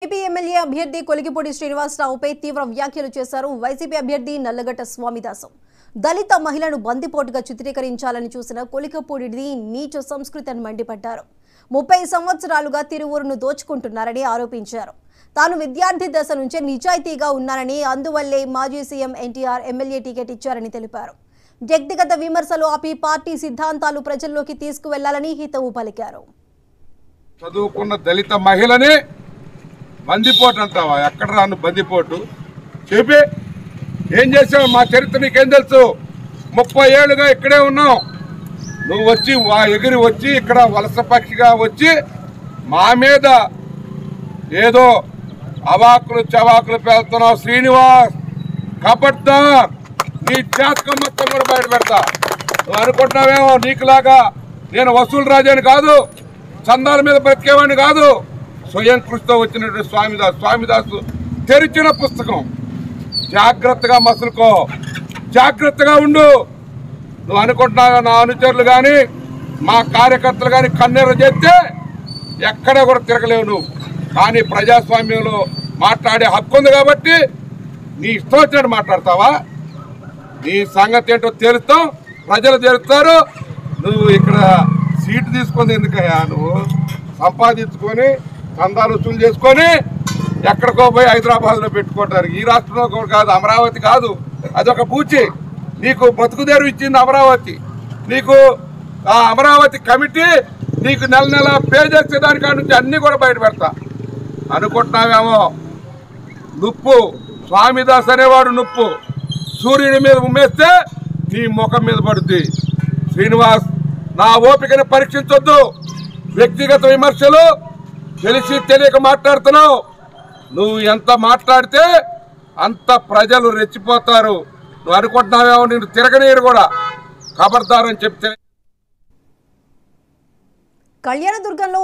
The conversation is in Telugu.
ఏపీ ఎమ్మెల్యే అభ్యర్థి కొలిగిపూడి శ్రీనివాసరావుపై తీవ్ర వ్యాఖ్యలు చేశారు వైసీపీ అభ్యర్థి నల్లగడ్డ స్వామిదాసు. దళిత మహిళను బందిపోటుగా చిత్రీకరించాలని చూసిన కొలిగిపూడిది నీచ సంస్కృతి అని మండిపడ్డారు. 30 సంవత్సరాలుగా తిరువూరును దోచుకుంటున్నారని ఆరోపించారు. తాను విద్యార్థి దశ నుంచే నిజాయితీగా ఉన్నానని, అందువల్లే మాజీ సీఎం ఎన్టీఆర్ ఎమ్మెల్యే టికెట్ ఇచ్చారని తెలిపారు. వ్యక్తిగత విమర్శలు ఆపి పార్టీ సిద్ధాంతాలు ప్రజల్లోకి తీసుకువెళ్లాలని హితవు పలికారు. చదువుకున్న దళిత మహిళని బందిపోటు అంటావా? ఎక్కడ రాను బందిపోటు చెప్పి ఏం చేసావు? మా చరిత్ర నీకేం తెలుసు? 30 ఏళ్ళుగా ఇక్కడే ఉన్నావు. నువ్వు వచ్చి ఎగిరి వచ్చి ఇక్కడ వలస పక్షిగా వచ్చి మా మీద ఏదో అవాకులు చవాకులు పేలుతున్నావు. శ్రీనివాస్ కబడ్దార్, నీ జాతకం మొత్తం కూడా బయట పెడతా. నువ్వు అనుకుంటున్నావేమో నీకులాగా నేను వసూలు రాజాని కాదు, చందాల మీద బ్రతికేవాడిని కాదు. స్వయం కృషితో వచ్చినటువంటి స్వామిదాసు తెరిచిన పుస్తకం. జాగ్రత్తగా మసులుకో, జాగ్రత్తగా ఉండు. నువ్వు అనుకుంటున్నావు నా అనుచరులు కానీ మా కార్యకర్తలు కానీ కన్నెర చేస్తే ఎక్కడ కూడా తిరగలేవు నువ్వు. కానీ ప్రజాస్వామ్యంలో మాట్లాడే హక్కు ఉంది కాబట్టి నీ ఇష్టం వచ్చినట్టు మాట్లాడతావా? నీ సంగతి ఏంటో తెలుస్తాం, ప్రజలు తెలుస్తారు. నువ్వు ఇక్కడ సీటు తీసుకుంది ఎందుకయ్యా? నువ్వు సంపాదించుకొని చందాలు వసూలు చేసుకొని ఎక్కడికో పోయి హైదరాబాద్లో పెట్టుకోవటానికి. ఈ రాష్ట్రంలో కూడా కాదు, అమరావతి కాదు, అదొక పూచి. నీకు బతుకుదేరు ఇచ్చింది అమరావతి. నీకు ఆ అమరావతి కమిటీ నీకు నెల నెల పే చేసేదాని కాడి నుంచి అన్నీ కూడా బయట పెడతా. అనుకుంటున్నావేమో నుప్పు స్వామిదాస్ అనేవాడు నుప్పు సూర్యుడి మీద ఉమ్మేస్తే నీ ముఖం మీద పడుద్ది. శ్రీనివాస్, నా ఓపికను పరీక్షించొద్దు. వ్యక్తిగత విమర్శలు తెలిసి తెలియక మాట్లాడుతున్నావు. నువ్వు ఎంత మాట్లాడితే అంత ప్రజలు రెచ్చిపోతారు. నువ్వు అనుకుంటున్నావేమో నేను తిరగనీరు కూడా. ఖబర్దారని చెప్తే కళ్యాణదుర్గంలో